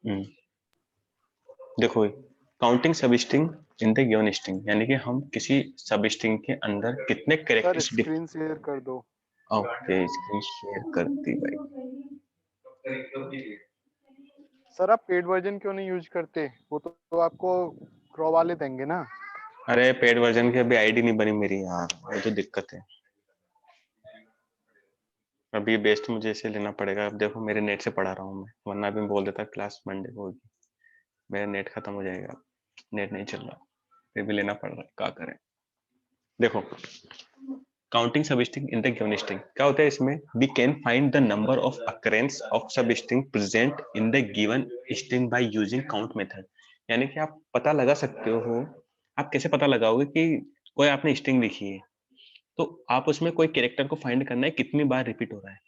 हम्म, देखो counting sub string in the given string, यानी कि हम किसी सब स्ट्रिंग के अंदर कितने सर कैरेक्टर्स। स्क्रीन शेयर कर दो। ओके, स्क्रीन शेयर कर दी भाई। सर आप पेड वर्जन क्यों नहीं यूज करते? वो तो आपको क्रो वाले देंगे ना। अरे पेड वर्जन की अभी आईडी नहीं बनी मेरी यार, ये तो दिक्कत है। अभी बेस्ट मुझे इसे लेना पड़ेगा। अब देखो मेरे नेट से पढ़ा रहा हूँ मैं, वरना अभी बोल देता क्लास मंडे को होगी। मेरा नेट खत्म हो जाएगा, नेट नहीं चल रहा, फिर भी लेना पड़ रहा है, क्या करें। देखो counting sub string in the given string क्या होता है इसमें, we can find the number of occurrence of sub string present in the given string by using count method. यानी कि आप पता लगा सकते हो। आप कैसे पता लगाओगे कि कोई आपने स्ट्रिंग लिखी है, तो आप उसमें कोई कैरेक्टर को फाइंड करना है कितनी बार रिपीट हो रहा है,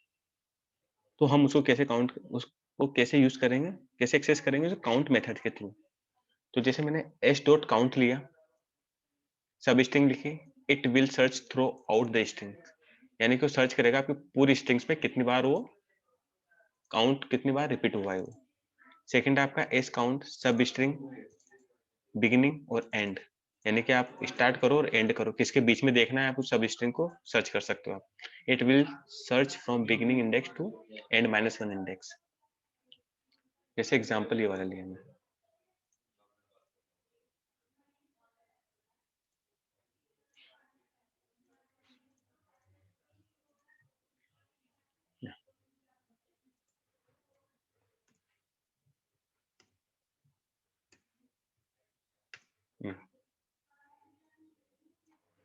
तो हम उसको कैसे काउंट, उसको कैसे यूज करेंगे, कैसे एक्सेस करेंगे, तो काउंट मेथड के थ्रू। तो जैसे मैंने एस डॉट काउंट लिया, सब स्ट्रिंग लिखी, it will search through out the string, यानी कि वो सर्च करेगा आपकी पूरी स्ट्रिंग्स में कितनी बार वो काउंट, कितनी बार रिपीट हुआ है वो। सेकंड आपका एस काउंट सब स्ट्रिंग बिगिनिंग और एंड, यानी कि आप स्टार्ट करो और एंड करो, किसके बीच में देखना है आप उस सब स्ट्रिंग को सर्च कर सकते हो आप। It will search from beginning index to end -1 index. जैसे एग्जांपल ये वाला लिया मैं।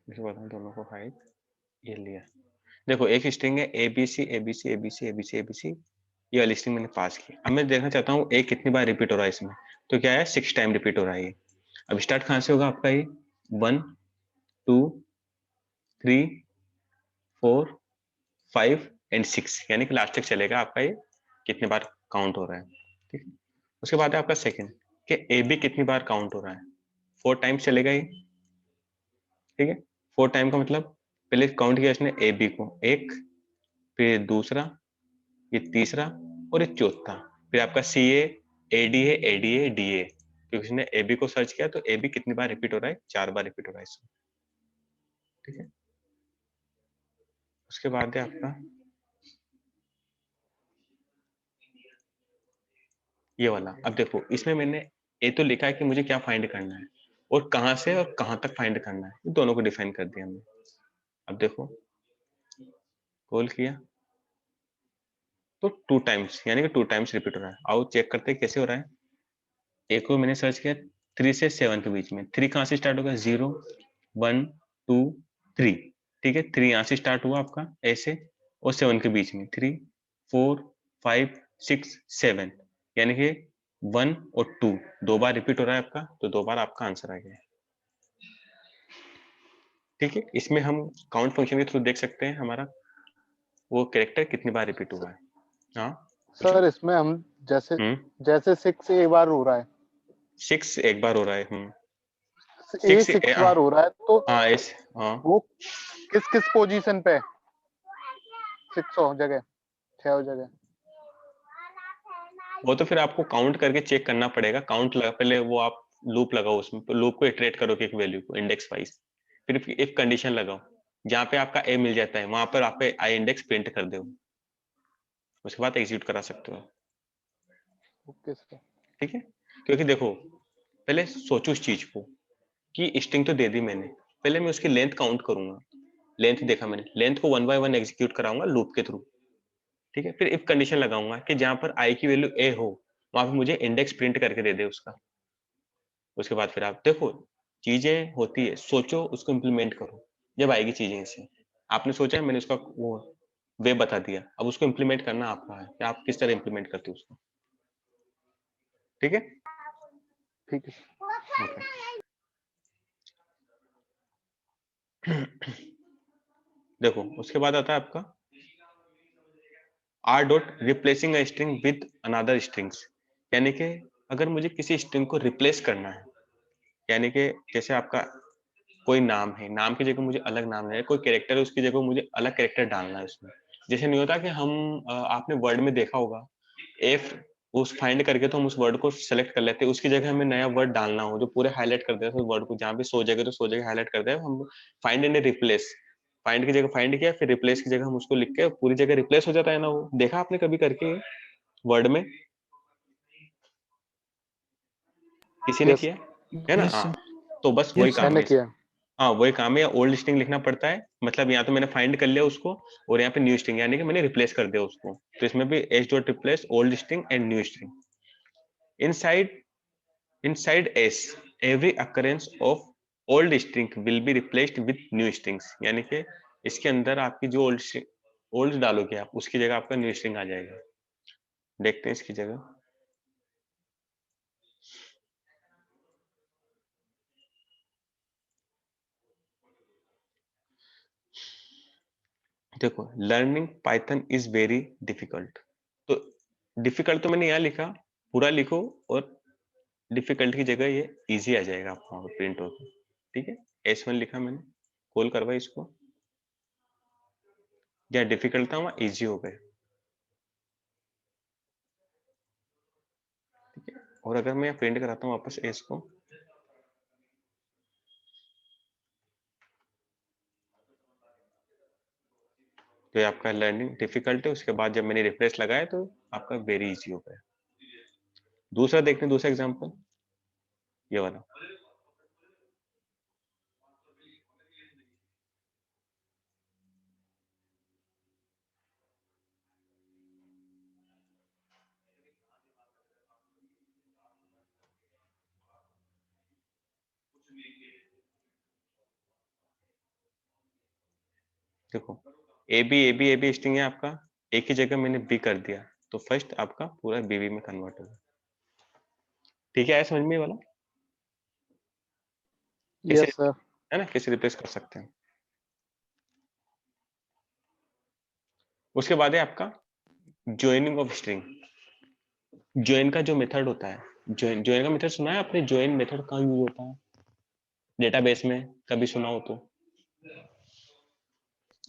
इसको बताऊं दोनों को हाइट, ये लिया। देखो एक स्ट्रिंग है ABC ABC ABC ABC ABC, ये वाली स्ट्रिंग मैंने पास की। अब मैं देखना चाहता हूँ ए कितनी बार रिपीट हो रहा है इसमें, तो क्या है 6 टाइम रिपीट हो रहा है ये। अब स्टार्ट कहाँ से होगा आपका, ये 1 2 3 4 5 एंड 6, यानी कि लास्ट तक चलेगा आपका ये कितनी बार काउंट हो रहा है। ठीक है, उसके बाद है आपका सेकंड कि ए बी कितनी बार काउंट हो रहा है, 4 टाइम्स चलेगा ये। ठीक है, 4 टाइम का मतलब पहले काउंट किया इसने ए बी को, एक, फिर दूसरा, ये तीसरा, और ये चौथा। फिर आपका सी ए डी है, A D A D A, क्योंकि उसने ए बी को सर्च किया, तो ए बी कितनी बार रिपीट हो रहा है, 4 बार रिपीट हो रहा है इसमें। ठीक है, उसके बाद है आपका ये वाला। अब देखो इसमें मैंने ए तो लिखा है कि मुझे क्या फाइंड करना है, और कहां से और कहां तक फाइंड करना है, ये दोनों को डिफाइन कर दिया हमने। अब देखो कॉल किया तो 2 टाइम्स, यानी कि 2 टाइम्स रिपीट हो रहा है। आओ चेक करते हैं कैसे हो रहा है। ए को मैंने सर्च किया 3 से 7 के बीच में, 3 कहां से स्टार्ट होगा, 0 1 2 3। ठीक है, 3 यहां से स्टार्ट हुआ आपका ऐसे, और 7 के बीच में 3 4 5 6 7, यानी कि 1 और 2 दो बार रिपीट हो रहा है आपका, तो 2 बार आपका आंसर आ गया है। ठीक है, इसमें हम काउंट फंक्शन के थ्रू देख सकते हैं हमारा वो कैरेक्टर कितनी बार रिपीट हुआ है। हाँ पूछो। सर इसमें हम जैसे हम्म, जैसे 6 एक बार हो रहा है, 6 एक बार हो रहा है। ए 6 6 बार हो रहा है, तो हाँ इस हाँ, वो किस किस पोजीशन पे 6 हो जगह, 6 हो जगह? वो तो फिर आपको काउंट करके चेक करना पड़ेगा। काउंट लगा पहले, वो आप लूप लगाओ उसमें, तो लूप को इटरेट करो कि एक वैल्यू को इंडेक्स वाइज, फिर इफ कंडीशन लगाओ, जहां पे आपका ए मिल जाता है वहां पर आप आई इंडेक्स प्रिंट कर दो, उसके बाद एग्जीक्यूट करा सकते हो। Okay sir. ठीक है, क्योंकि देखो पहले सोचो इस चीज को कि स्ट्रिंग तो दे दी मैंने, पहले मैं उसकी लेंथ काउंट करूंगा। लेंथ देखा मैंने, लेंथ को 1 बाय 1 एग्जीक्यूट कराऊंगा लूप के थ्रू। ठीक है, फिर इफ कंडीशन लगाऊंगा कि जहां पर आई की वैल्यू ए हो, वहां पे मुझे इंडेक्स प्रिंट करके दे दे उसका। उसके बाद फिर आप देखो चीजें होती है, सोचो उसको इम्प्लीमेंट करो, जब आएगी चीजें ऐसे। आपने सोचा, मैंने उसका वो वे बता दिया, अब उसको इम्प्लीमेंट करना आपका है कि आप किस तरह इम्प्लीमेंट करते हो उसको। ठीक है, ठीक है। ओके। देखो उसके बाद आता है आपका R dot replacing a string with another strings, यानी कि अगर मुझे किसी स्ट्रिंग को रिप्लेस करना है, यानी कि जैसे आपका कोई नाम है, नाम की जगह मुझे अलग नाम है, कोई कैरेक्टर है उसकी जगह मुझे अलग कैरेक्टर डालना है उसमें। जैसे नहीं होता कि हम आपने वर्ड में देखा होगा एफ उस फाइंड करके तो हम उस वर्ड को सेलेक्ट कर लेते हैं, उसकी जगह हमें नया वर्ड डालना हो जो पूरे हाईलाइट कर देते हैं वर्ड को, जहाँ भी 100 जगह तो 100 जगह हाईलाइट कर दे, हम फाइंड एंड रिप्लेस, फाइंड की जगह फाइंड किया, फिर रिप्लेस की जगह हम उसको लिख के पूरी जगह रिप्लेस हो जाता है ना। वो देखा आपने कभी करके वर्ड में, किसी ने यस किया है ना? यस हाँ, सर, तो बस वही यस काम सर। मैंने है। किया। हाँ वही काम है, ओल्ड स्ट्रिंग लिखना पड़ता है, मतलब यहाँ तो मैंने फाइंड कर लिया उसको, और यहाँ पे न्यू स्ट्रिंग यानी कि मैंने रिप्लेस कर दिया उसको, तो इसमें भी H dot replace old string and new string. Inside S every occurrence of old string will be replaced with new strings, यानी कि इसके अंदर आपकी जो ओल्ड डालोगे आप, उसकी जगह आपका न्यू स्ट्रिंग आ जाएगा। देखते हैं इसकी जगह। देखो, learning Python is very difficult, तो डिफिकल्ट तो मैंने यहाँ लिखा, पूरा लिखो, और डिफिकल्ट की जगह ये इजी आ जाएगा आपको वहां पर प्रिंट होकर। ठीक है, S1 लिखा मैंने, कॉल करवा इसको, जहाँ डिफिकल्ट था वहां इजी हो गए। ठीक है, और अगर मैं प्रिंट कराता हूँ वापस S को, तो ये आपका लर्निंग डिफिकल्ट है, उसके बाद जब मैंने रिफ्रेश लगाया तो आपका वेरी इजी हो गया। दूसरा देखते हैं, दूसरा एग्जांपल ये वाला। देखो, ए बी स्ट्रिंग है आपका, एक ही जगह मैंने बी कर दिया, तो फर्स्ट आपका पूरा बीबी में कन्वर्ट होगा। ठीक है, आया समझ में ये वाला? कैसे, यस सर। है ना, कैसे रिप्लेस कर सकते हैं। उसके बाद है आपका ज्वाइनिंग ऑफ स्ट्रिंग। ज्वाइन का जो मेथड होता है, ज्वाइन का मेथड सुना है आपने? ज्वाइन मेथड कहाँ यूज होता है डेटाबेस में, कभी सुना हो तो,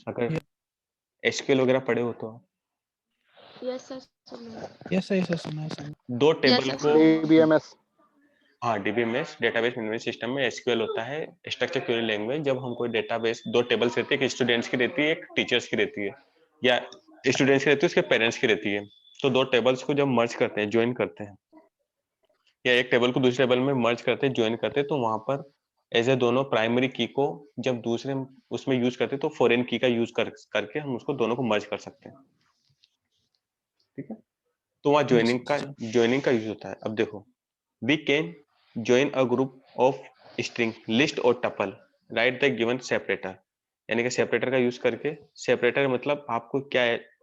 अगर एसक्यूएल वगैरह पढ़े हो तो। यस सर सुना यस सर, यस सुना है सर। दो है। यस टेबल सर को, सुना है। डीबीएमएस। हाँ डीबीएमएस डेटाबेस मैनेजमेंट सिस्टम में एसक्यूएल होता है, स्ट्रक्चर क्वेरी लैंग्वेज। जब हम कोई डेटाबेस, दो टेबल्स रहती है, एक स्टूडेंट्स की रहती है, एक टीचर्स की रहती है, या स्टूडेंट्स की रहती है उसके पेरेंट्स की रहती है, तो दो टेबल्स को जब मर्ज करते हैं, ज्वाइन करते हैं, या एक टेबल को दूसरे टेबल में मर्ज करते हैं, ज्वाइन करते हैं, तो वहां पर एज ए दोनों प्राइमरी की को जब दूसरे उसमें यूज करते हैं, तो फॉरेन की का यूज करके हम उसको दोनों को मर्ज कर सकते हैं। ठीक है, तो वहाँ यस सर। ज्वाइनिंग का यूज होता है। अब देखो, we can join a group of string list और tuple, right the given separator, यानी कि सेपरेटर का यूज करके, सेपरेटर मतलब आपको क्या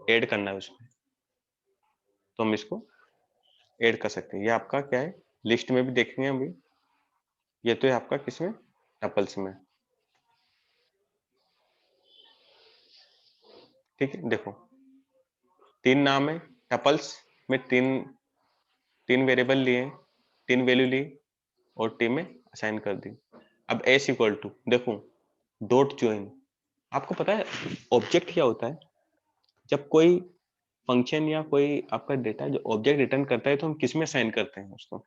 ऐड करना है उसमें, तो हम इसको ऐड कर सकते हैं। ये आपका क्या है, लिस्ट में भी देखेंगे हम भी, ये तो है आपका किसमें, टपल्स में। ठीक है, देखो तीन नाम है, टपल्स में तीन तीन वेरिएबल लिए, तीन वैल्यू ली, और टी में असाइन कर दी। अब एस इक्वल टू, देखो डॉट ज्वाइन, आपको पता है ऑब्जेक्ट क्या होता है? जब कोई फंक्शन या कोई आपका डेटा जो ऑब्जेक्ट रिटर्न करता है, तो हम किस में असाइन करते हैं उसको?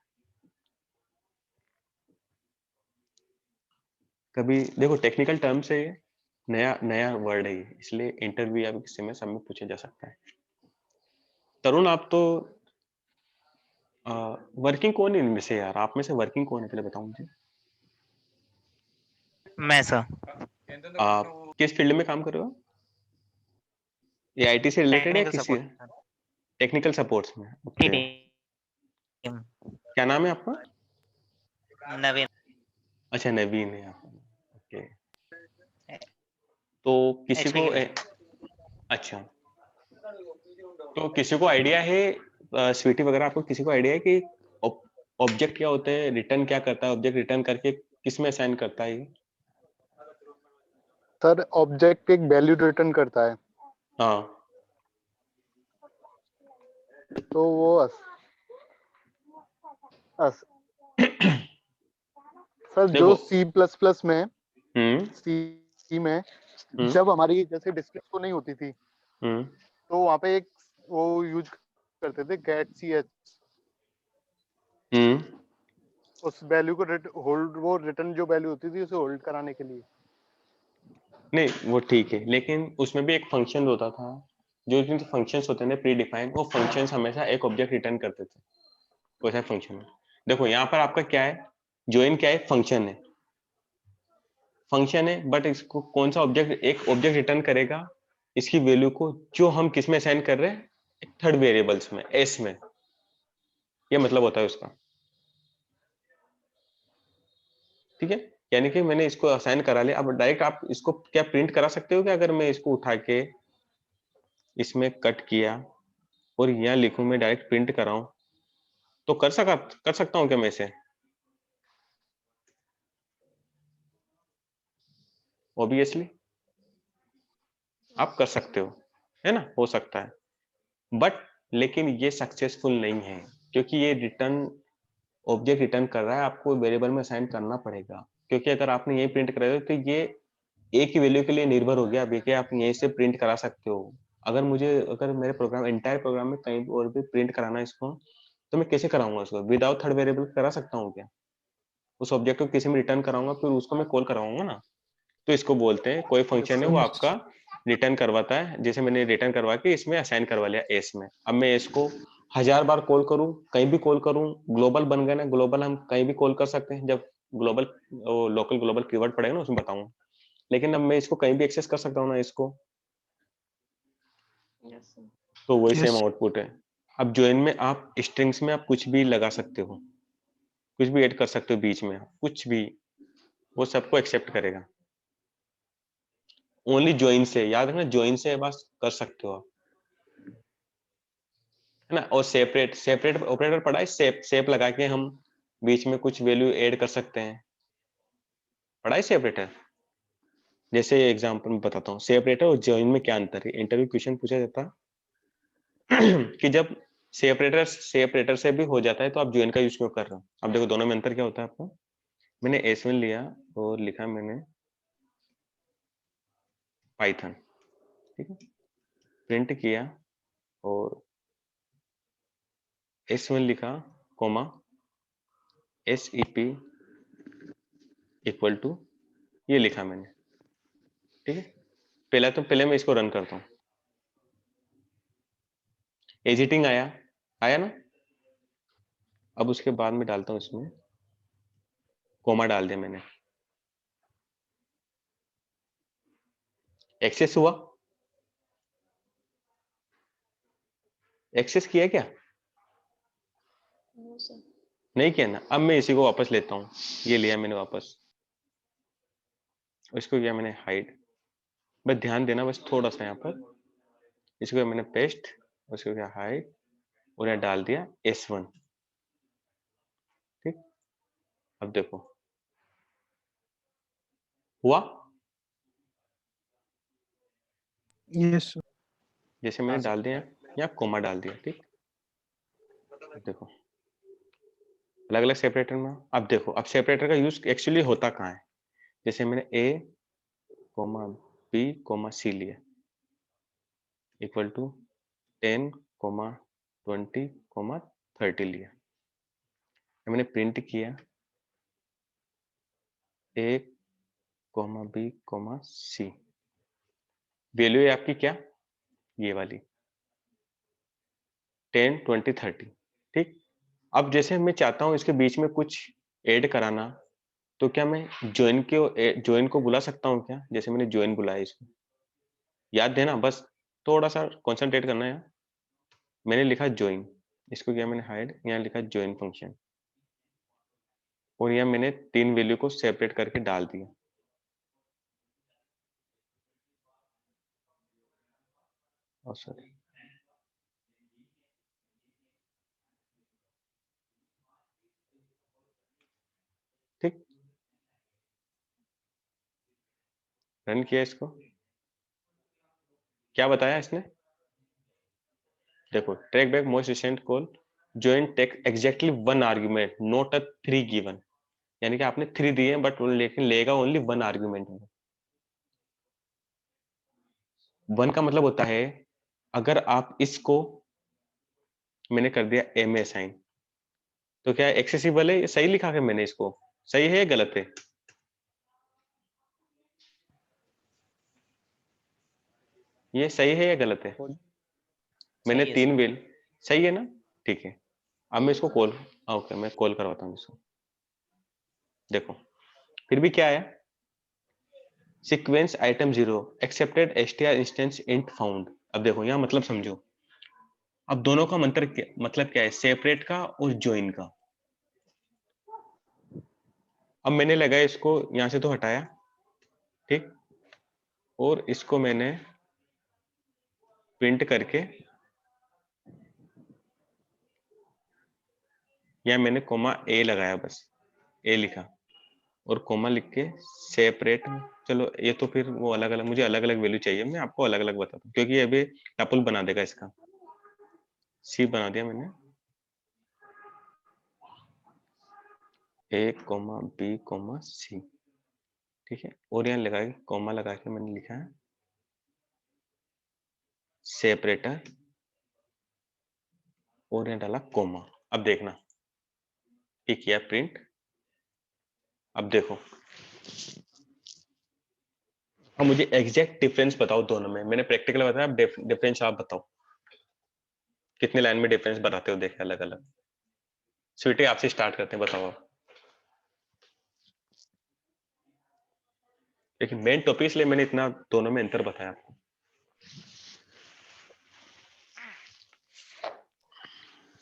कभी देखो, टेक्निकल टर्म से नया नया वर्ड है ये, इसलिए इंटरव्यू या किसी में सब में पूछा जा सकता है। तरुण, आप तो वर्किंग कौन है इनमें से यार, आप में से वर्किंग कौन है पहले बताओ मुझे। मैं सर आप किस फील्ड में काम कर रहे हो? ये आईटी से रिलेटेड है टेक्निकल किसी सपोर्ट टेक्निकल सपोर्ट्स में? ओके, टीम क्या नाम है आपका? नवीन अच्छा नवीन है आप, ओके। तो किसी एचपी को के लिए। अच्छा, तो किसी को आइडिया है, स्वीटी वगैरह, आपको किसी को आइडिया है कि ऑब्जेक्ट क्या होते हैं, रिटर्न क्या करता है, ऑब्जेक्ट रिटर्न करके किस में असाइन करता है ये? सर ऑब्जेक्ट एक वैल्यू रिटर्न करता है, हाँ, तो वो अस, सर जो देखो, सी प्लस प्लस में, हम्म सी में हम्म जब हमारी जैसे डिस्प्ले तो नहीं होती थी, हम्म तो वहाँ पे एक वो यूज करते थे गेट सी एच, उस वैल्यू को होल्ड, वो रिटर्न जो वैल्यू होती थी उसे होल्ड कराने के लिए। नहीं वो ठीक है, लेकिन उसमें भी एक फंक्शन होता था, जो जिन फंक्शंस होते हैं प्री डिफाइंड, वो फंक्शंस हमेशा एक ऑब्जेक्ट रिटर्न करते थे। वैसा फंक्शन है। देखो यहाँ पर आपका क्या है, ज्वाइन क्या है, फंक्शन है, फंक्शन है, बट इसको कौन सा ऑब्जेक्ट, एक ऑब्जेक्ट रिटर्न करेगा इसकी वैल्यू को, जो हम किस में असाइन कर रहे हैं, थर्ड वेरिएबल्स में, एस में। ये मतलब होता है उसका, ठीक है। यानी कि मैंने इसको असाइन करा लिया, अब डायरेक्ट आप इसको क्या प्रिंट करा सकते हो क्या? अगर मैं इसको उठा के इसमें कट किया और यहाँ लिखूं मैं डायरेक्ट प्रिंट कराऊं, तो कर सकता हूं क्या मैं इसे? ऑब्वियसली आप कर सकते हो, है ना, हो सकता है, बट लेकिन ये सक्सेसफुल नहीं है, क्योंकि ये रिटर्न, ऑब्जेक्ट रिटर्न कर रहा है, आपको वेरिएबल में असाइन करना पड़ेगा, क्योंकि अगर आपने ये प्रिंट कराया तो ये एक ही वैल्यू के लिए निर्भर हो गया। अभी कि आप यहीं से प्रिंट करा सकते हो, अगर मेरे प्रोग्राम, एंटायर प्रोग्राम में कहीं और भी प्रिंट कराना है इसको, तो मैं कैसे कराऊंगा उसको? विदाउट थर्ड वेरिएबल करा सकता हूँ क्या? उस ऑब्जेक्ट को किसी में रिटर्न कराऊंगा, फिर उसको मैं कॉल कराऊंगा ना। तो इसको बोलते हैं, कोई फंक्शन है वो आपका रिटर्न करवाता है, जैसे मैंने रिटर्न करवा के इसमें असाइन करवा लिया एस में। अब मैं इसको 1000 बार कॉल करूं, कहीं भी कॉल करूं, ग्लोबल बन गया ना, ग्लोबल हम कहीं भी कॉल कर सकते हैं, जब ग्लोबल लोकल ग्लोबल कीवर्ड पड़ेगा ना उसमें बताऊंगा, लेकिन अब मैं इसको कहीं भी एक्सेस कर सकता हूँ ना इसको, यस सर। तो वही सेम Yes. आउटपुट है। अब ज्वाइन में आप स्ट्रिंग्स में आप कुछ भी लगा सकते हो, कुछ भी ऐड कर सकते हो बीच में, कुछ भी, वो सबको एक्सेप्ट करेगा। ओनली ज्वाइन से, याद रखना, ज्वाइन से बस कर सकते हो आप, है ना। और सेपरेट, सेपरेट ऑपरेटर पढ़ा है, सेप लगा के हम बीच में कुछ वैल्यू ऐड कर सकते हैं, पढ़ा है सेपरेटर। जैसे एग्जांपल में बताता हूँ, सेपरेटर और ज्वाइन में क्या अंतर है। इंटरव्यू क्वेश्चन पूछा जाता कि जब सेपरेटर से भी हो जाता है तो आप ज्वाइन का यूज क्यों कर रहे हो? अब देखो दोनों में अंतर क्या होता है आपको। मैंने S1 लिया और लिखा मैंने पाइथन, ठीक है, प्रिंट किया और S1 लिखा, कोमा SEP इक्वल टू, ये लिखा मैंने, ठीक है। पहले मैं इसको रन करता हूँ, एजिटिंग आया ना। अब उसके बाद में डालता हूँ इसमें कोमा, डाल दिया मैंने, एक्सेस हुआ, एक्सेस किया क्या? No sir. नहीं किया ना। अब मैं इसी को वापस लेता हूँ, ये लिया मैंने वापस, इसको किया मैंने हाइड, बस ध्यान देना बस थोड़ा सा यहाँ पर, इसको किया मैंने पेस्ट, उसको किया हाइड और यहाँ डाल दिया S1, ठीक। अब देखो हुआ, Yes. जैसे मैंने डाल दिया या कोमा डाल दिया, ठीक। अब देखो अलग अलग सेपरेटर में, अब देखो, अब सेपरेटर का यूज एक्चुअली होता कहाँ है। जैसे मैंने A comma B comma C लिया इक्वल टू 10 कोमा 20 कोमा 30 लिया, मैंने प्रिंट किया A comma B comma C, value है आपकी क्या, ये वाली 10 20 30, ठीक। अब जैसे मैं चाहता हूं इसके बीच में कुछ ऐड कराना, तो क्या मैं ज्वाइन को बुला सकता हूँ क्या? जैसे मैंने ज्वाइन बुलाया, इसको याद देना, बस थोड़ा सा कंसंट्रेट करना है। मैंने लिखा ज्वाइन, इसको किया मैंने हाइड, यहाँ लिखा ज्वाइन फंक्शन, और यहाँ मैंने 3 वैल्यू को सेपरेट करके डाल दिया। सॉरी, ठीक, रन किया इसको, क्या बताया इसने, देखो traceback most recent call join take exactly 1 argument not a 3 given, यानी कि आपने 3 दिए बट लेकिन लेगा ओनली 1 आर्गुमेंट। 1 का मतलब होता है, अगर आप इसको, मैंने कर दिया A में असाइन, तो क्या एक्सेसिबल है? सही लिखा है मैंने इसको, सही है या गलत है? ये सही है या गलत है? मैंने सही है 3 सर। वेल, सही है ना? ठीक है, अब मैं इसको कॉल, ओके मैं कॉल करवाता हूँ इसको। देखो फिर भी क्या आया, sequence item 0 accepted str instance int found. अब देखो यहाँ मतलब समझो, अब दोनों का मतलब क्या है, सेपरेट का और ज्वाइन का। अब मैंने लगाया इसको यहां से तो हटाया, ठीक, और इसको मैंने प्रिंट करके, या मैंने कोमा ए लगाया, बस ए लिखा और कोमा लिख के सेपरेट। चलो ये तो फिर वो अलग अलग, मुझे अलग अलग वैल्यू चाहिए, मैं आपको अलग अलग बताता हूँ क्योंकि अभी टपल बना देगा इसका। सी बना दिया मैंने, ए कोमा बी कोमा सी, ठीक है, और यहाँ लगा के कोमा लगा के मैंने लिखा है सेपरेटर, और यहाँ डाला कोमा। अब देखना, ठीक किया प्रिंट। अब देखो, अब मुझे एग्जैक्ट डिफरेंस बताओ दोनों में, मैंने प्रैक्टिकल बताया, अब डिफरेंस आप बताओ कितने लाइन में डिफरेंस बताते हो, देखे अलग अलग। स्वीटी आपसे स्टार्ट करते हैं, बताओ आप। लेकिन मेन टॉपिक इसलिए मैंने इतना दोनों में अंतर बताया आपको।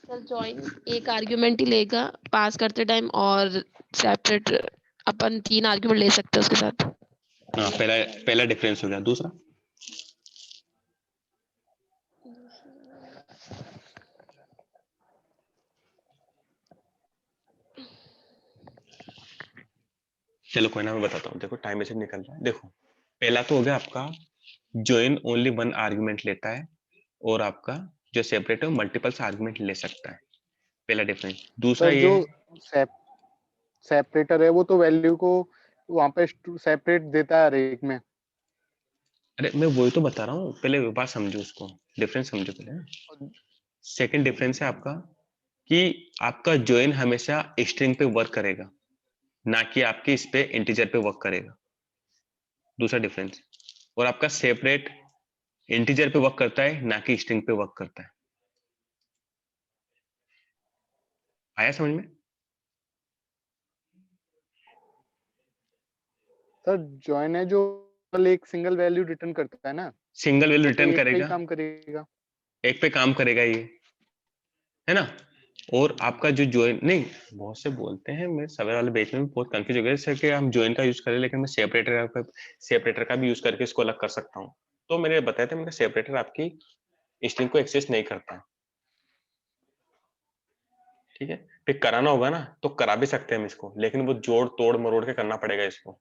सर जॉइन एक आर्ग्यूमेंट ही लेगा पास करते टाइम, और सेपरेट अपन 3 आर्ग्यूमेंट ले सकते हैं उसके साथ। हाँ, पहला डिफरेंस हो गया। दूसरा, चलो कोई ना, मैं बताता हूँ। देखो टाइम ऐसे निकल रहा है। देखो पहला तो हो गया आपका ज्वाइन ओनली 1 आर्गुमेंट लेता है, और आपका जो सेपरेट है मल्टीपल्स आर्गुमेंट ले सकता है, पहला डिफरेंस। दूसरा सर ये जो है, सेपरेटर है वो तो वैल्यू को वहां पे सेपरेट देता है हर एक में। अरे मैं वही तो बता रहा हूँ, पहले बात समझो, उसको डिफरेंस समझो पहले। सेकंड डिफरेंस है आपका कि आपका ज्वाइन हमेशा स्ट्रिंग पे वर्क करेगा, ना कि आपके इस पे इंटीजर पे वर्क करेगा, दूसरा डिफरेंस। और आपका सेपरेट इंटीजर पे वर्क करता है, ना कि स्ट्रिंग पे वर्क करता है। आया समझ में? सर जॉइन है जो एक सिंगल वैल्यू रिटर्न करता है ना, सिंगल वैल्यू वो तो रिटर्न एक पे ही करेगा, काम करेगा। एक पे काम करेगा ये, है ना। और आपका जो ज्वाइन, नहीं बहुत से बोलते हैं, मैं सवेरे वाले बेच में भी बहुत कंफ्यूज हो गया, जैसे कि हम ज्वाइन का यूज करें, लेकिन मैं सेपरेटर का भी यूज करके इसको अलग कर सकता हूँ। तो मैंने बताया था, मेरा सेपरेटर आपकी स्ट्रिंग को एक्सेस नहीं करता है, ठीक है। फिर कराना होगा ना तो करा भी सकते हैं हम इसको, लेकिन वो जोड़ तोड़ मरोड़ के करना पड़ेगा इसको।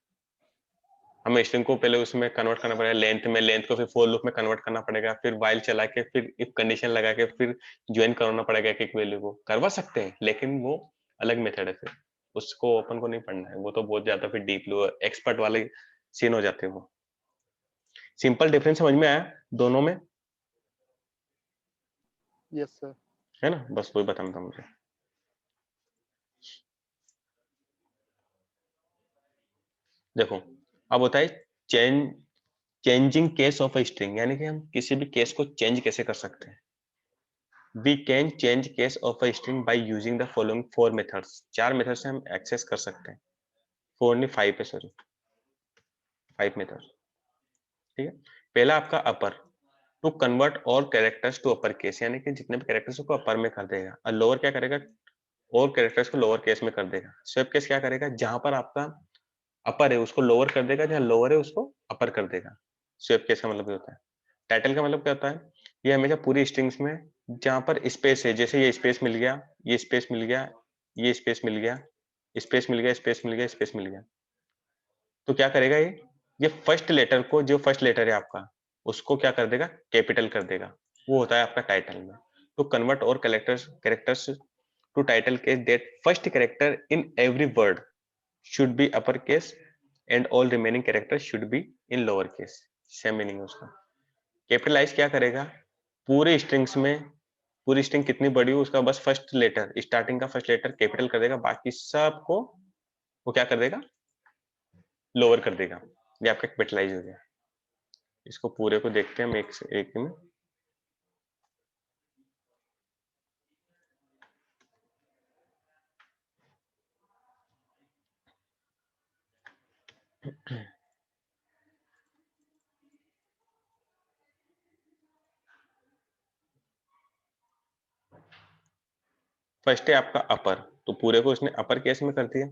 हमें स्ट्रिंग को पहले उसमें कन्वर्ट करना पड़ेगा लेंथ में, लेंथ को फिर फॉर लूप में कन्वर्ट करना पड़ेगा, फिर व्हाइल चला के, फिर इफ कंडीशन लगा के, फिर ज्वाइन करना पड़ेगा एक एक वैल्यू को। करवा सकते हैं लेकिन वो अलग मेथड है, फिर उसको अपन को नहीं पढ़ना है, वो तो बहुत ज्यादा फिर डीप लो एक्सपर्ट वाले सीन हो जाते हैं वो। सिंपल डिफरेंस समझ में आया दोनों में? Yes sir. है ना, बस वही बताना था मुझे। देखो अब होता है changing case of a string, यानी कि हम किसी भी केस को चेंज कैसे कर सकते हैं। We can change case of a string by using the following 4 methods। 4 method से हम एक्सेस कर सकते हैं, 4 नहीं 5 है, सॉरी 5 मेथड, ठीक है। पहला आपका upper, to convert all characters to upper case, यानी कि जितने भी कैरेक्टर्स को अपर में कर देगा, और लोअर क्या करेगा, और कैरेक्टर्स को लोअर केस में कर देगा। स्वेप केस क्या करेगा, जहां पर आपका अपर है उसको लोअर कर देगा, जहां लोअर है उसको अपर कर देगा। स्वेप केस का मतलब ये होता है। टाइटल का मतलब क्या होता है, ये हमेशा पूरी स्ट्रिंग्स में जहां पर स्पेस है, जैसे ये स्पेस मिल गया, ये स्पेस मिल गया, ये स्पेस मिल गया, स्पेस मिल गया, स्पेस मिल गया, स्पेस मिल गया, तो क्या करेगा ये फर्स्ट लेटर को, जो फर्स्ट लेटर है आपका उसको क्या कर देगा, कैपिटल कर देगा, वो होता है आपका टाइटल में। तो कन्वर्ट और characters to title case that first character in every word should be upper case and all remaining characters should be in lower case। Same meaning है उसका। कैपिटलाइज क्या करेगा, पूरे स्ट्रिंग्स में पूरी स्ट्रिंग कितनी बड़ी हो उसका बस फर्स्ट लेटर, स्टार्टिंग का फर्स्ट लेटर कैपिटल कर देगा, बाकी सबको वो क्या कर देगा, लोअर कर देगा। ये आपका कैपिटलाइज हो गया। इसको पूरे को देखते हैं हम एक से एक में। फर्स्ट है आपका अपर, तो पूरे को उसने अपर केस में कर दिया।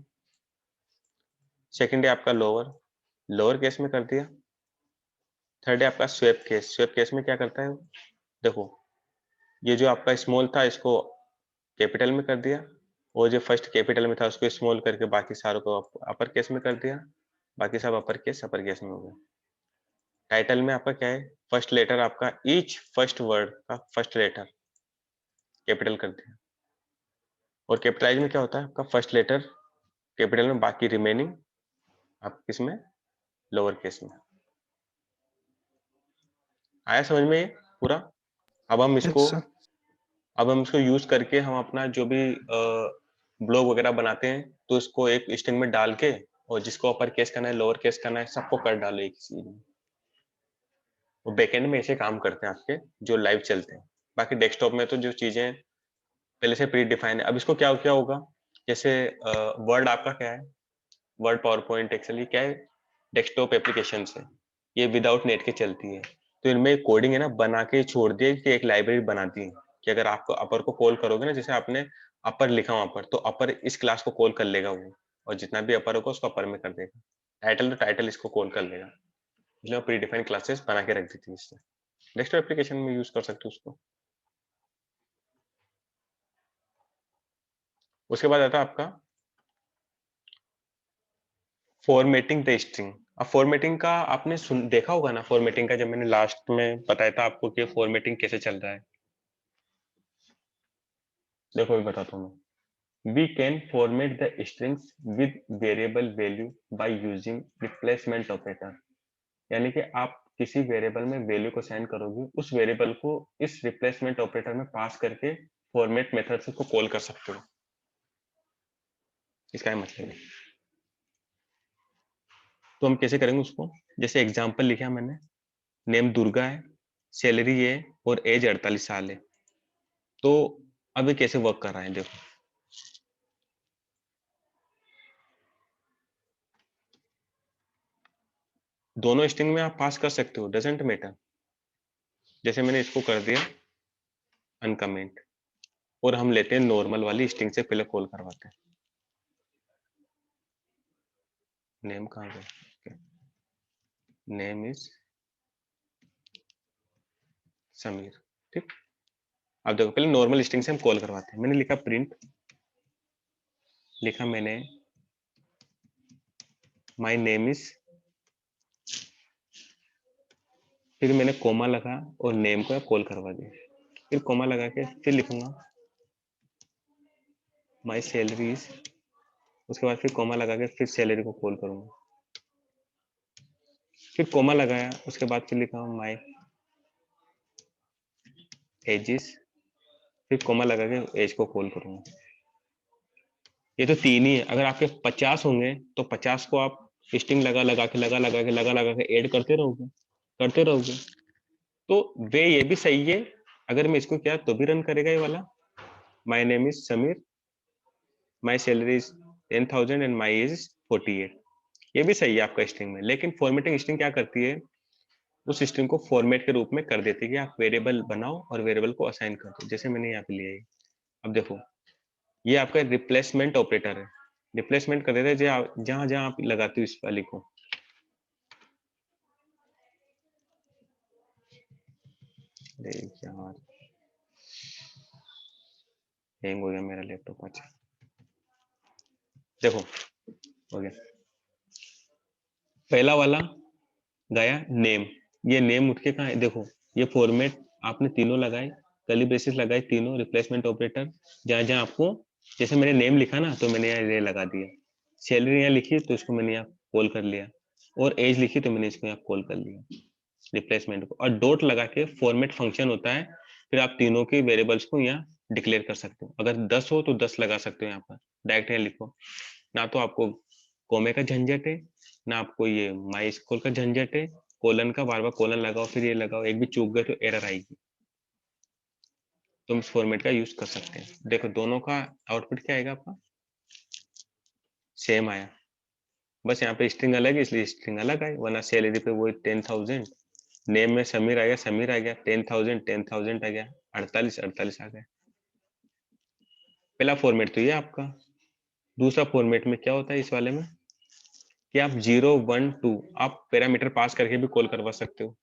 सेकंड है आपका लोअर, लोअर केस में कर दिया। थर्ड है आपका स्वेप केस, स्वेप केस में क्या करता है, देखो ये जो आपका स्मॉल था इसको कैपिटल में कर दिया, और जो फर्स्ट कैपिटल में था उसको स्मॉल करके बाकी सारों को अपर केस में कर दिया, बाकी सब अपर केस में हो गया। टाइटल में आपका क्या है, फर्स्ट लेटर आपका ईच फर्स्ट वर्ड का फर्स्ट लेटर कैपिटल कर दिया। और कैपिटलाइज में क्या होता है, आपका फर्स्ट लेटर कैपिटल में, बाकी रिमेनिंग आप किसमें, लोअर केस में। आया समझ में ये पूरा? अब हम Yes, इसको sir. यूज करके हम अपना जो भी ब्लॉग वगैरह बनाते हैं, तो इसको एक स्ट्रिंग में डाल के, और जिसको अपर केस करना है, लोअर केस करना है, सबको कर डालो एक चीज में। वो बैकएंड में ऐसे काम करते हैं आपके जो लाइव चलते हैं। बाकी डेस्कटॉप में तो जो चीजें पहले से प्री डिफाइन है। अब इसको क्या क्या होगा, जैसे वर्ड आपका क्या है, वर्ड पावर पॉइंट एक्सेल, ये क्या है, डेस्कटॉप एप्लीकेशन है, ये विदाउट नेट के चलती है। तो इनमें कोडिंग है ना, बना के छोड़ दिए कि एक लाइब्रेरी बना दी है कि अगर आपको अपर को कॉल करोगे ना, जैसे आपने अपर लिखा वहां पर, तो अपर इस क्लास को कॉल कर लेगा वो, और जितना भी अपर होगा उसको अपर में कर देगा। टाइटल तो टाइटल इसको कॉल कर लेगा। इसलिए प्री डिफाइंड क्लासेस बना के रख दी थी इससे। डेस्कटॉप एप्लीकेशन में यूज कर सकते हो उसको। उसके बाद आता है आपका फॉर्मेटिंग द स्ट्रिंग। अब फॉर्मेटिंग का आपने देखा होगा ना, फॉर्मेटिंग का जब मैंने लास्ट में बताया था आपको कि फॉर्मेटिंग कैसे चल रहा है। देखो मैं बताता हूँ। We can format the strings with variable value by using replacement operator। यानी कि आप किसी वेरिएबल में वैल्यू को सेंड करोगे, उस वेरिएबल को इस रिप्लेसमेंट ऑपरेटर में पास करके फॉर्मेट मेथड से उसको कॉल कर सकते हो। इसका मतलब है, तो हम कैसे करेंगे उसको, जैसे एग्जांपल लिखा मैंने, नेम दुर्गा है, सैलरी है, और एज 48 साल है। तो अब ये कैसे वर्क कर रहा है, देखो दोनों स्ट्रिंग में आप पास कर सकते हो, डजंट मैटर। जैसे मैंने इसको कर दिया अनकमेंट, और हम लेते हैं नॉर्मल वाली स्ट्रिंग से पहले कॉल करवाते हैं। नेम कहाँ गया, नेम इज समीर, ठीक। अब देखो पहले नॉर्मल स्ट्रिंग से हम कॉल करवाते हैं। मैंने लिखा प्रिंट, लिखा मैंने माय नेम इज, फिर मैंने कोमा लगा और नेम को कॉल करवा दिया, फिर कोमा लगा के फिर लिखूंगा माय सैलरी इज, उसके बाद फिर कोमा लगा के फिर सैलरी को कॉल करूंगा, फिर कोमा लगाया, उसके बाद फिर लिखा माय एज इज, फिर कोमा लगा के एज को कॉल करूंगा। ये तो तीन ही है। अगर आपके 50 होंगे तो 50 को आप स्ट्रिंग लगा के ऐड करते रहोगे। तो वे ये भी सही है, अगर मैं इसको किया तो भी रन करेगा ये वाला, my name is Sameer, my salary is 10,000 and my age is 48। ये भी सही है आपका स्ट्रिंग में। लेकिन फॉर्मेटिंग स्ट्रिंग क्या करती है, उस स्ट्रिंग को फॉर्मेट के रूप में कर देती है कि आप वेरिएबल बनाओ और वेरिएबल को असाइन कर दो। जैसे मैंने यहाँ पे लिया है, अब देखो ये आपका रिप्लेसमेंट ऑपरेटर है, रिप्लेसमेंट कर देते हैं जहां जहां आप लगाते हो इस वाली को। अरे यार हैंग हो गया मेरा लैपटॉप। अच्छा देखो हो गया, पहला वाला गया नेम, ये नेम उठ के कहाँ है, देखो ये फॉर्मेट आपने तीनों लगाए, कर्ली ब्रेसेस लगाए तीनों, रिप्लेसमेंट ऑपरेटर जहां जहां आपको, जैसे मैंने नेम लिखा ना तो मैंने यहाँ ये लगा दिया, सैलरी यहाँ लिखी तो इसको मैंने यहाँ कॉल कर लिया, और एज लिखी तो मैंने इसको यहाँ कॉल कर लिया रिप्लेसमेंट को। और डॉट लगा के फॉर्मेट फंक्शन होता है फिर आप तीनों की वेरिएबल्स को यहाँ डिक्लेयर कर सकते हो। अगर 10 हो तो 10 लगा सकते हो यहाँ पर, डायरेक्ट यहाँ लिखो। ना तो आपको कोमे का झंझट है, ना आपको ये माई स्कूल का झंझट है, कोलन का बार बार कोलन लगाओ फिर ये लगाओ, एक भी चूक गए तो एरर आएगी। तुम इस फॉर्मेट का यूज कर सकते हैं। देखो दोनों का आउटपुट क्या आएगा आपका, सेम आया, बस यहाँ पे स्ट्रिंग अलग है इसलिए स्ट्रिंग अलग आई, वरना सैलरी पे वो 10,000, नेम में समीर आ गया, समीर आ गया, 10,000 10,000 आ गया, 48 48 आ गया। पहला फॉर्मेट तो ये आपका। दूसरा फॉर्मेट में क्या होता है इस वाले में कि आप 0 1 2 आप पैरामीटर पास करके भी कॉल करवा सकते हो,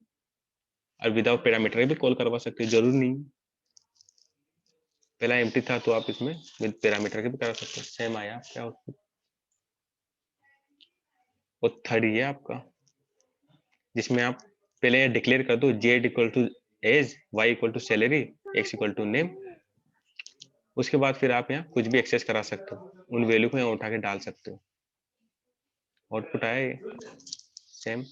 और विदाउट पैरामीटर भी कॉल करवा सकते हो, जरूर नहीं। पहला एम्प्टी था तो आप इसमें विद पैरामीटर के भी करा सकते हो। सेम आया आपका आउटपुट। वो थर्ड ये आपका, जिसमें आप पहले डिक्लेयर कर दो z equal to age, y equal to salary, x equal to name. उसके बाद फिर आप यहाँ कुछ भी एक्सेस करा सकते हो, उन वैल्यू को यहाँ उठा के डाल सकते हो। आउटपुट आया ये सेम,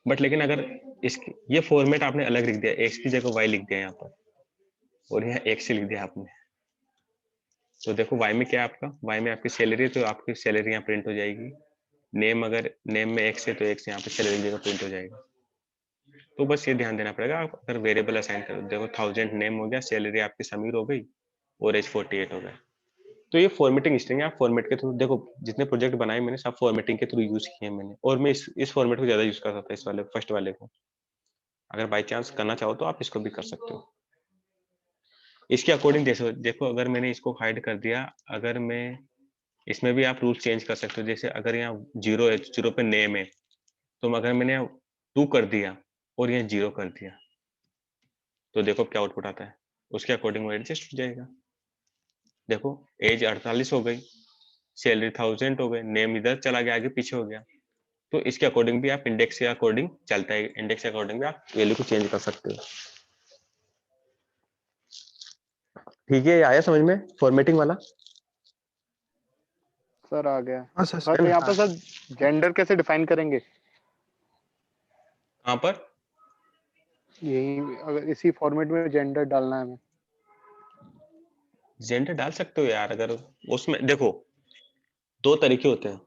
बट लेकिन अगर इसकी ये फॉर्मेट आपने अलग लिख दिया, x की जगह y लिख दिया यहाँ पर, और यहाँ x लिख दिया आपने, तो देखो y में क्या है आपका, y में आपकी सैलरी है तो आपकी सैलरी यहाँ प्रिंट हो जाएगी। नेम, अगर नेम में x है तो x यहाँ पे सैलरी की जगह प्रिंट हो जाएगा। तो बस ये ध्यान देना पड़ेगा, आप अगर वेरिएबल असाइन करो, देखो 1000 नेम हो गया, सैलरी आपकी समीर हो गई, और एज 48 हो गया। तो ये फॉर्मेटिंग स्ट्रिंग है, आप फॉर्मेट के थ्रू, देखो जितने प्रोजेक्ट बनाए मैंने सब फॉर्मेटिंग के थ्रू यूज किए हैं मैंने, और मैं इस फॉर्मेट को ज्यादा यूज करता था, इस वाले फर्स्ट वाले को। अगर बाई चांस करना चाहो तो आप इसको भी कर सकते हो। इसके अकॉर्डिंग देखो अगर मैंने इसको हाइड कर दिया, अगर मैं इसमें भी आप रूल चेंज कर सकते हो। जैसे अगर यहाँ 0 है, 0 पे नेम है, तो अगर मैंने 2 कर दिया और यहाँ 0 कर दिया, तो देखो क्या आउटपुट आता है, उसके अकॉर्डिंग वो एडजस्ट हो जाएगा। देखो एज 48 हो गई, सैलरी 1000 हो गई, नेम इधर चला गया, आगे पीछे हो गया। तो इसके अकॉर्डिंग भी आप इंडेक्स के अकॉर्डिंग चलता है, इंडेक्स के अकॉर्डिंग भी आप वैल्यू को चेंज कर सकते हो। ठीक है, ये आया समझ में फॉर्मेटिंग वाला? सर आ गया। हाँ सर सर यहाँ पर सर जेंडर कैसे डिफाइन करेंगे? कहाँ पर? यही अगर इसी फॉर्मेट में जेंडर डालना है हमें। जेंडर डाल सकते हो यार, अगर उसमें देखो 2 तरीके होते हैं,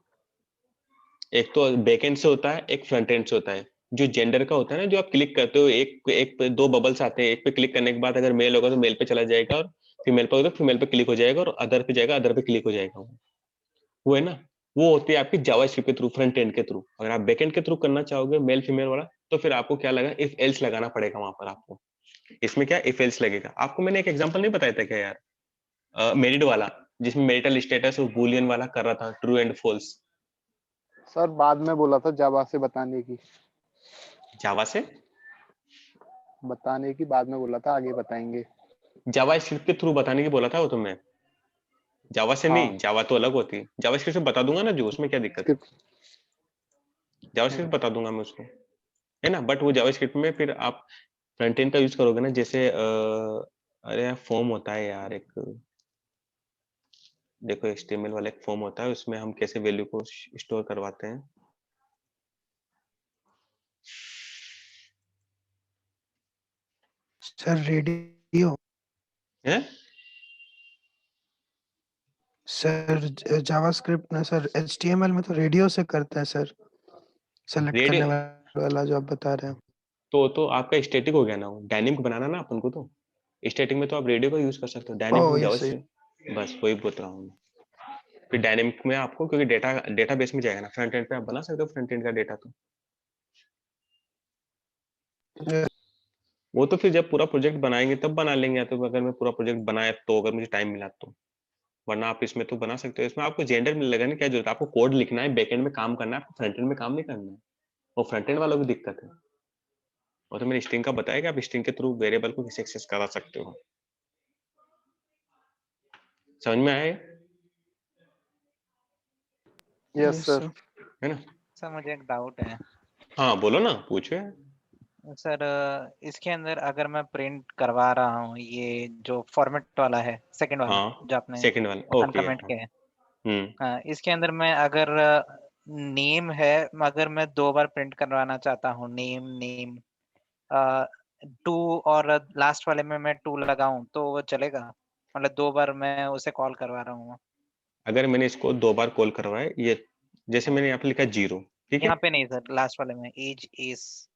एक तो बैकएंड से होता है, एक फ्रंट एंड से होता है। जो जेंडर का होता है ना, जो आप क्लिक करते हो, एक पे 2 बबल्स आते हैं, एक पे क्लिक करने के बाद अगर मेल होगा तो मेल पे चला जाएगा, और फीमेल पे होगा तो फीमेल पे क्लिक हो जाएगा, और अदर पे जाएगा, अदर पे क्लिक हो जाएगा। वो है ना, वो होती है आपकी जावास्क्रिप्ट के थ्रू, फ्रंट एंड के थ्रू। अगर आप बैकएंड के थ्रू करना चाहोगे मेल फीमेल वाला, तो फिर आपको क्या लगा, इफ एल्स लगाना पड़ेगा वहां पर आपको। इसमें क्या इफ एल्स लगेगा। आपको मैंने एक एग्जांपल नहीं बताया था क्या यार, मेरिड वाला, जिसमें मैरिटल स्टेटस और बूलियन वाला कर रहा था, ट्रू एंड फॉल्स। सर बाद में बोला था जावा से बताने की। जावा से बताने की बाद में बोला था, आगे बताएंगे। जावास्क्रिप्ट के थ्रू बताने की बोला था वो तो मैं, जावा से हाँ। नहीं, जावा तो अलग होती है। जावास्क्रिप्ट से बता दूंगा ना, जो उसमें क्या दिक्कत है, जावास्क्रिप्ट बता दूंगा मैं उसको, है ना। बट वो जावास्क्रिप्ट में फिर आप फ्रंट एंड का यूज करोगे ना, जैसे अरे यार फॉर्म होता है यार एक, देखो HTML वाला एक फॉर्म होता है, उसमें हम कैसे वैल्यू को स्टोर करवाते हैं। सर रेडियो, हैं? सर जावास्क्रिप्ट ना सर, HTML में तो रेडियो से करता है सर, सेलेक्ट करने रेडियो वाला जो आप बता रहे हैं। तो आपका स्टैटिक हो गया ना, वो डायनेमिक बनाना ना अपन को, तो स्टैटिक में तो आप रेडियो का यूज कर सकते हो, डायनेमिक ओह में ये सही। जावास्क्रिप्ट। बस वही बोल रहा हूँ। फिर डायनेमिक में आपको, क्योंकि डेटा बेस में जाएगा ना, फ्रंट एंड पे आप बना सकते हो फ्रंट एंड का डेटा। तो वो तो फिर जब पूरा प्रोजेक्ट बनाएंगे तब बना लेंगे, या तो अगर मैं पूरा प्रोजेक्ट बनाया तो, अगर मुझे टाइम मिला तो, वरना आप इसमें तो बना सकते हो। इसमें आपको जेंडर में लगाने की क्या जरूरत है, आपको कोड लिखना है, बैकएंड में काम करना है, आपको फ्रंट एंड में काम नहीं करना है। वो फ्रंट एंड वालों की दिक्कत है। और तो मैंने स्ट्रिंग का बताया कि आप स्ट्रिंग के थ्रू वेरिएबल को कैसे एक्सेस करा सकते हो। समझ में आया? Yes sir. है ना? सर मुझे एक डाउट है हाँ बोलो ना, पूछो। सर। इसके अंदर अगर मैं प्रिंट करवा रहा हूँ, ये जो फॉर्मेट वाला है, सेकंड वाला हाँ जो आपने सेकंड वाला, ओके। अनकमेंट हाँ। किया है, हम्म। हाँ, इसके अंदर मैं अगर नेम है, अगर मैं 2 बार प्रिंट करवाना चाहता हूँ, नेम नेम, 2 और लास्ट वाले में मैं 2 लगाऊं तो वो चलेगा? मतलब 2 बार मैं उसे कॉल करवा रहा हूँ। अगर मैंने इसको 2 बार कॉल करवाया, ये जैसे मैंने यहाँ पे लिखा 0, ठीक है? यहाँ पे नहीं सर, लास्ट वाले में एज इज,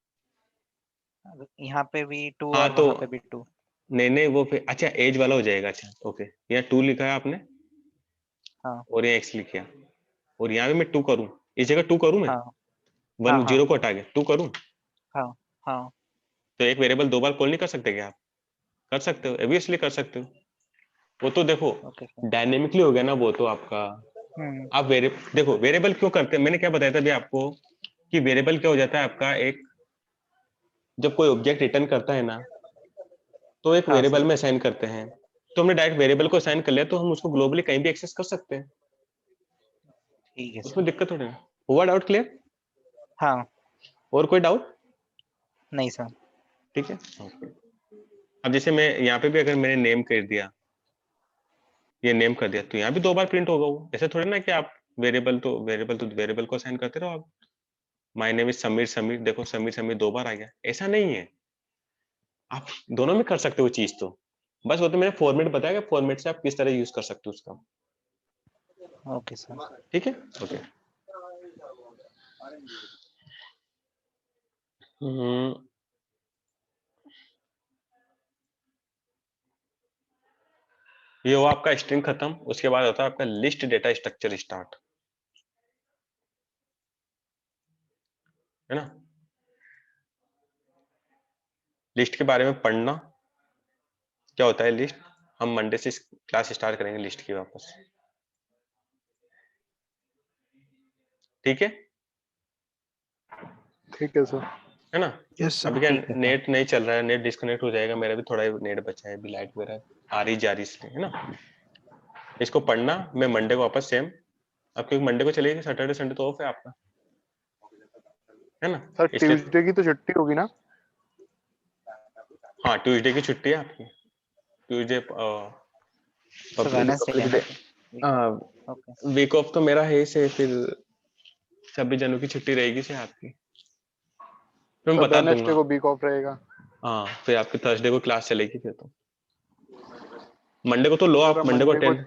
यहाँ पे भी 2 हाँ और तो वहाँ पे भी 2। नहीं वो फिर अच्छा एज वाला हो जाएगा। अच्छा ओके, यहाँ 2 लिखा है आपने हाँ और यहाँ x लिखा और यहाँ भी मैं 2 करूँ, इस जगह 2 करूँ मैं, हाँ 1 हाँ 0 को हटा के 2 करूँ, हाँ हाँ। तो एक वेरिएबल 2 बार कॉल नहीं कर सकते क्या आप? कर सकते हो, ऑब्वियसली कर सकते हो। वो तो देखो ओके सर। डायनेमिकली हो गया ना वो तो आपका। आप देखो वेरिएबल क्यों करते हैं, मैंने क्या बताया था अभी आपको कि वेरिएबल क्या हो जाता है आपका, एक जब कोई ऑब्जेक्ट रिटर्न करता है ना तो एक हाँ वेरिएबल सर। में असाइन करते हैं, तो हमने डायरेक्ट वेरिएबल को असाइन कर लिया तो हम उसको ग्लोबली कहीं भी एक्सेस कर सकते हैं, ठीक है उसमें सर। दिक्कत थोड़ी है। हुआ डाउट क्लियर? हाँ और कोई डाउट? नहीं सर। ठीक है ओके। अब जैसे मैं यहाँ पे भी अगर मैंने नेम कर दिया, ये नेम कर दिया, तो यहाँ भी 2 बार प्रिंट होगा वो। ऐसे थोड़ी ना कि आप वेरिएबल को असाइन करते रहो आप। My name is Sameer, Sameer देखो समीर समीर 2 बार आ गया, ऐसा नहीं है। आप दोनों में कर सकते हो चीज तो, बस वो तो मैंने फॉर्मेट बताया, फॉर्मेट से आप किस तरह यूज कर सकते हो उसका। Okay sir. ठीक है ओके। ये हुआ आपका स्ट्रिंग खत्म। उसके बाद होता है आपका लिस्ट डेटा स्ट्रक्चर स्टार्ट, है ना? लिस्ट के बारे में पढ़ना, क्या होता है लिस्ट, हम मंडे से क्लास स्टार्ट करेंगे लिस्ट की वापस, ठीक है? ठीक है सर। है ना? Yes sir. अभी क्या ठीक है सर। नेट नहीं चल रहा है, नेट डिस्कनेक्ट हो जाएगा, मेरा भी थोड़ा ही नेट बचा है, अभी लाइट वगैरह आ रही जा रही इसलिए, है ना? इसको पढ़ना, मैं मंडे को वापस सेम, अब क्योंकि मंडे को चलेगी, सैटरडे संडे तो ऑफ है आपका, है ना? सर इसलिए ट्यूसडे की तो छुट्टी होगी ना? हाँ ट्यूसडे की छुट्टी है आपकी, ट्यूसडे सर वेडनेसडे है ना? ओके। वीक ऑफ तो मेरा है से, फिर 26 जनवरी की छुट्टी रहेगी से आपकी, फिर मैं सर बता वेडनेसडे दूंगा। को वीक ऑफ रहेगा। हाँ फिर आपकी थर्सडे को क्लास चलेगी, फिर तो मंडे को तो लो, सर आप मंडे को मंडे को 10